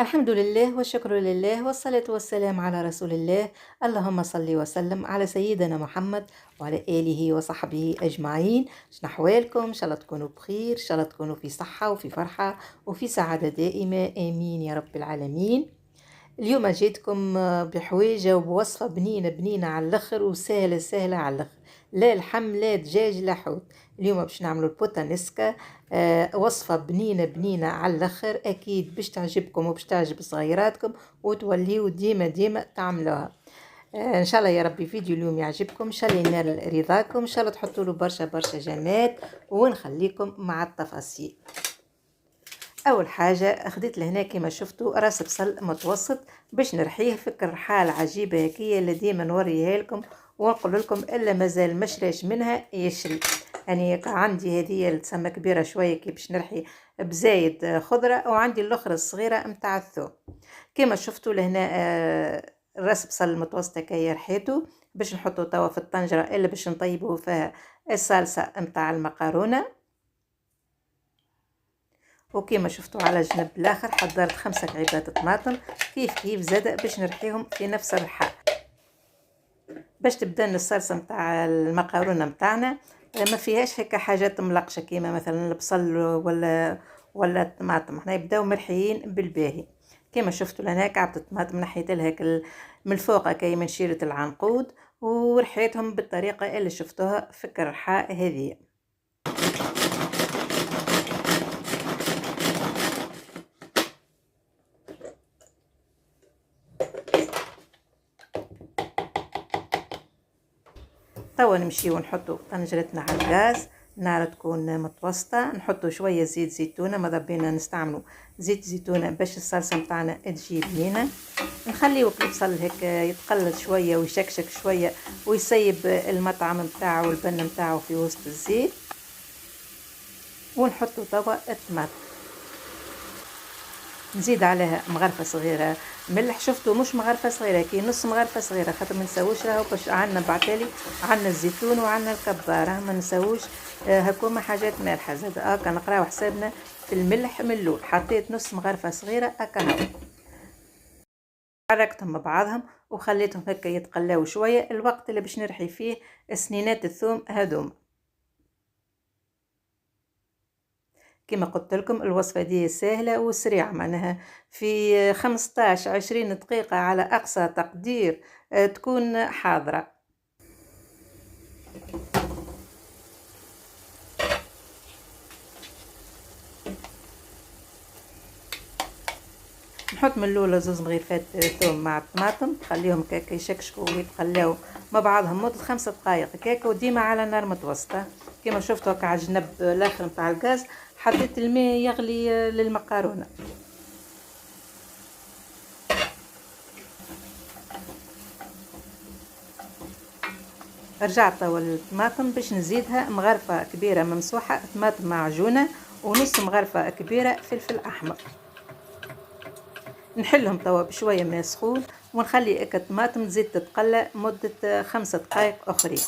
الحمد لله والشكر لله والصلاة والسلام على رسول الله. اللهم صل وسلم على سيدنا محمد وعلى آله وصحبه أجمعين. شنو أحوالكم؟ إن شاء الله تكونوا بخير، إن شاء الله تكونوا في صحة وفي فرحة وفي سعادة دائمة، آمين يا رب العالمين. اليوم جيتكم بحويجة وبوصفة بنينة بنينة على الآخر وسهلة سهلة على الآخر. لا لحم لا دجاج لا حوت. اليوم باش نعملوا البوتانسكا. وصفة بنينة بنينة على الآخر، أكيد باش تعجبكم وباش تعجب صغيراتكم وتوليوا ديما ديما تعملوها. ان شاء الله يا ربي فيديو اليوم يعجبكم، ان شاء الله ينال رضاكم، ان شاء الله تحطوا له برشا برشا جمال، ونخليكم مع التفاصيل. اول حاجه خديت لهنا كما شفتوا راس بصل متوسط باش نرحيه في كرحال عجيبه هكيه اللي ديما نوريها لكم ونقول لكم الا مازال مشراش منها يشري. يعني عندي هذه التسمى كبيره شويه كي باش نرحي بزايد خضره، وعندي الاخرى الصغيره متاع الثوم. كما شفتوا لهنا راس بصل متوسط هكايا رحيته باش نحطه توا في الطنجره اللي باش نطيبه فيها الصلصه متاع المكرونه. وكما شفتوا على جنب الاخر حضرت 5 كعيبات طماطم كيف كيف زاد باش نرحيهم في نفس الرحاء باش تبدا الصلصه متاع المكرونه متاعنا ما فيهاش هكا حاجات ملقشه كيما مثلا البصل ولا الطماطم. احنا نبداو مرحيين بالباهي. كما شفتوا لنا كعبه الطماطم نحيت لها من الفوق كي من شيره العنقود ورحيتهم بالطريقه اللي شفتوها في الرحاء هذه. توا نمشيو نحطو طنجرتنا على الغاز، النار تكون متوسطة، نحطو شوية زيت زيتونة، ماذا بينا نستعملو زيت زيتونة باش الصلصة متاعنا تجي بنينة. نخليو البصل هيك يتقلد شوية ويشكشك شوية ويسيب المطعم متاعو والبن متاعو في وسط الزيت، ونحطو توا الطماطم، نزيد عليها مغرفه صغيره ملح. شفتوا مش مغرفه صغيره كي نص مغرفه صغيره خاطر ما نسووش راهو باش عندنا بعتالي عندنا الزيتون وعندنا الكباره ما نسووش هكوما حاجات مالحه زاد هكا نقراو حسابنا في الملح من الاول. حطيت نص مغرفه صغيره هكا هاو، حركتهم مع بعضهم وخليتهم هكا يتقلاو شويه الوقت اللي باش نرحي فيه سنينات الثوم هذوما. كما قلت لكم الوصفة دي سهلة وسريعة، معناها في 15-20 دقيقة على أقصى تقدير تكون حاضرة. نحط من الأولى 2 مغرفات ثوم مع الطماطم، خليهم كاكا يشكشكوا ويتقلاو مع بعضهم مدة 5 دقائق كاكا، وديما على نار متوسطة. كما شفتوا هكا على الجنب الآخر متاع الغاز حطيت الماء يغلي للمكرونة. رجعت توا الطماطم باش نزيدها مغرفة كبيرة ممسوحة طماطم معجونة ونص مغرفة كبيرة فلفل أحمر. نحلهم توا بشوية ماء سخون ونخلي الطماطم تزيد تتقلى مدة 5 دقائق أخرين.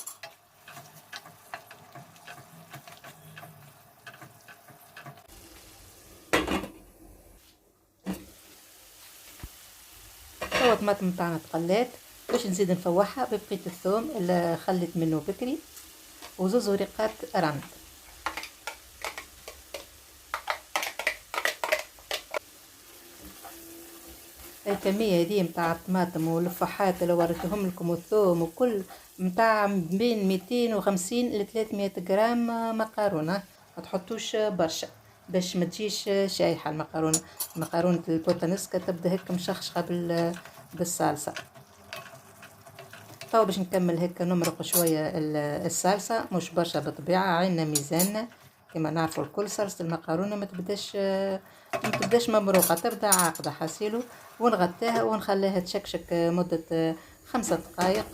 توا الطماطم تاعنا تقلات باش نزيد نفوحها ببقية الثوم اللي خليت منه بكري وزوز ورقات رند. الكمية هذه متاع الطماطم واللفاحات اللي وريتهم لكم والثوم وكل متاع بين 250 ل 300 جرام مكرونة، ما تحطوش برشا باش ما تجيش شايحة المكرونة. مكرونة البوتانسكا تبدا هيك مشخشخة بالصلصة. طيب باش نكمل هيك نمرق شوية الصلصة، مش برشا بالطبيعة، عندنا ميزاننا كما نعرفوا الكل. صلصة المكرونة ما تبداش ممروقة، تبدا عاقدة حاسيلو. ونغطيها ونخليها تشكشك مدة 5 دقائق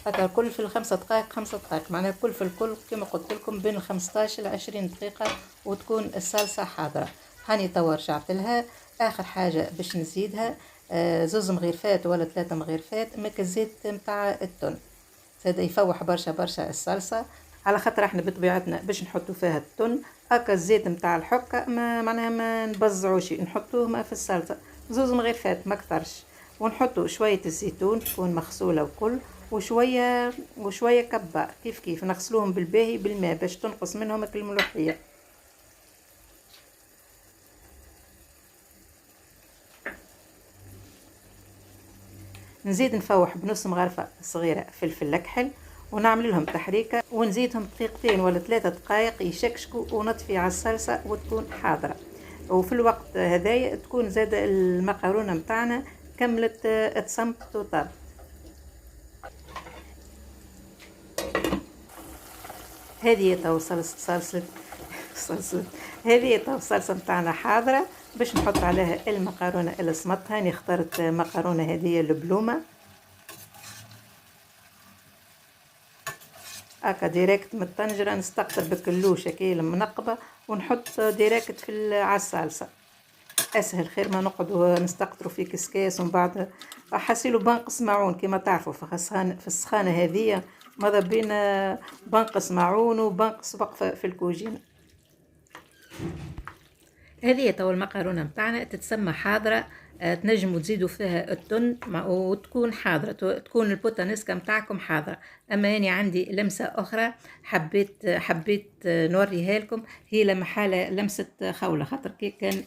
هكا. الكل في 5 دقائق 5 دقائق، معناها الكل في الكل كما قلت لكم بين 15 ل 20 دقيقة وتكون الصلصة حاضرة. هاني توا رجعت لها. اخر حاجة باش نزيدها 2 مغرفات ولا 3 مغرفات ماك الزيت متاع التون، زاد يفوح برشا برشا الصلصة، على خاطر احنا بطبيعتنا باش نحطوا فيها التون هكا الزيت متاع الحكة ما معناها ما نبزعوش، نحطوه ما في السلطة زوز مغرفات ما كترش، ونحطوا شوية الزيتون تكون مغسولة وكل، وشوية كبة كيف نغسلوهم بالباهي بالماء باش تنقص منهم الملوحية. نزيد نفوح بنص مغرفة صغيرة فلفل اكحل، ونعمل لهم تحريكة ونزيدهم دقيقتين ولا 3 دقائق يشكشكوا، ونطفي على الصلصة وتكون حاضرة. وفي الوقت هذايا تكون زاد المقارونة متاعنا كملت تصمت وطاب. هذه تو صلصة هذه تو الصلصة متاعنا حاضرة باش نحط عليها المقارونة اللي صمتها. انا اخترت مقارونة هذه البلومة هكا ديريكت من الطنجرة، نستقطر بكلوشة كي المنقبة ونحط ديريكت على الصلصة. اسهل خير ما نقعدوا نستقطروا في كسكاس ومن بعد حاسيلو بنقص معون كما تعرفوا في السخانة هذه ماذا بينا بنقص معون وبنقص وقفة في الكوجينة. هذه تو المقارونة متاعنا تتسمى حاضرة. تنجموا تزيدوا فيها التن وتكون حاضرة، تكون البوتانسكا متاعكم حاضرة. اما يعني عندي لمسة اخرى حبيت نوريها لكم، هي لمحالة لمسة خولة، خاطر كي كان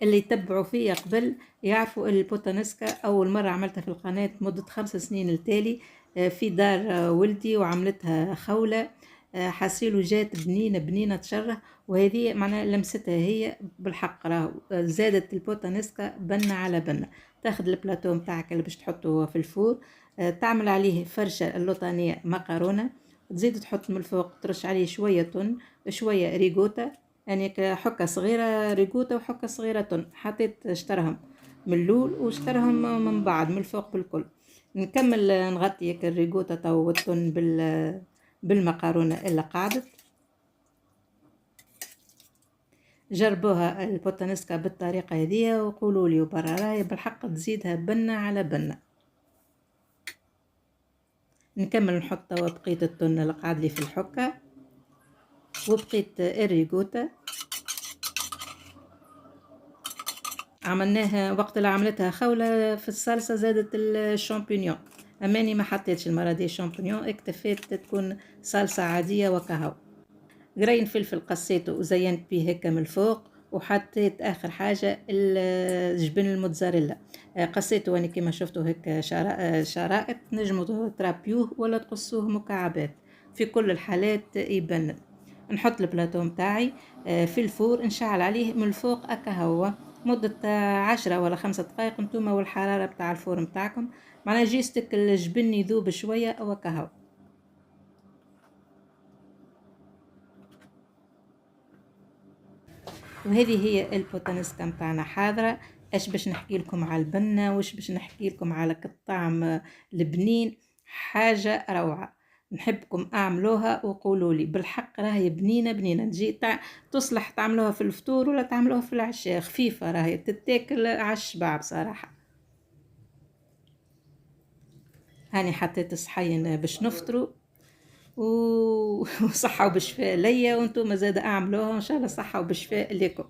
اللي يتبعوا فيا قبل يعرفوا البوتانسكا اول مرة عملتها في القناة مدة 5 سنين التالي في دار ولدي وعملتها خولة. حاسيلو جات بنينة تشره، وهذه معناها لمستها هي بالحق راه زادت البوتانسكا بنة على بنة. تاخد البلاتو متاعك اللي باش تحطه في الفور، تعمل عليه فرشة اللوطانية مقارونة، تزيد تحط من الفوق ترش عليه شوية تن شوية ريغوتا، يعني حكة صغيرة ريغوتا وحكة صغيرة تن، حطيت اشترهم من اللول واشترهم من بعد من الفوق بالكل. نكمل نغطي الريغوتا تو والتن بالمقارونة اللي قعدت. جربوها البوتانسكا بالطريقة هذه وقولوا لي وبرا راهي بالحق تزيدها بنة على بنة. نكمل نحط بقية التن اللي قاعد لي في الحكة وبقية الريغوتا عملناها وقت اللي عملتها خولة في الصلصة زادت الشامبينيون، اماني ما حطيتش المرة دي شامبينيون، اكتفيت تكون صلصة عادية وكهو. قرين فلفل قصيته وزينت بيه هكا من الفوق، وحطيت اخر حاجه الجبن الموتزاريلا قصيته وانا كما شفتوا هكا شرائط، نجموا ترابيوه ولا تقصوه مكعبات، في كل الحالات يبنن. نحط البلاطو متاعي في الفور، نشعل عليه من الفوق اكا هو مدة 10 ولا 5 دقائق نتوما والحرارة بتاع الفور متاعكم، معناها جيستك الجبن يذوب شوية او اكا هو. وهذه هي البوتانسكا متاعنا حاضرة. اش باش نحكي لكم على البنة واش باش نحكي لكم على الطعم البنين، حاجة روعة. نحبكم اعملوها وقولوا لي بالحق راهي بنينة تجي تصلح تعملوها في الفطور ولا تعملوها في العشاء، خفيفة راهي تتاكل على الشبع بصراحة. هاني حطيت صحين باش نفطروا وصحة وبشفاء ليا، وانتم زاد اعملوها ان شاء الله صحة وبشفاء لكم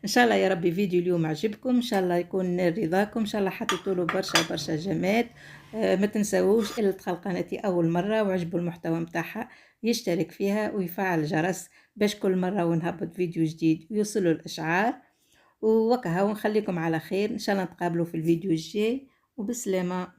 ان شاء الله. يا ربي فيديو اليوم عجبكم، ان شاء الله يكون رضاكم، ان شاء الله حطيتوا له برشا جماد. ما تنسووش اللي دخل قناتي اول مرة وعجبوا المحتوى متاعها يشترك فيها ويفعل الجرس باش كل مرة ونهبط فيديو جديد يوصلوا الاشعار. وكها ونخليكم على خير، ان شاء الله نتقابلوا في الفيديو الجاي وبسلامة.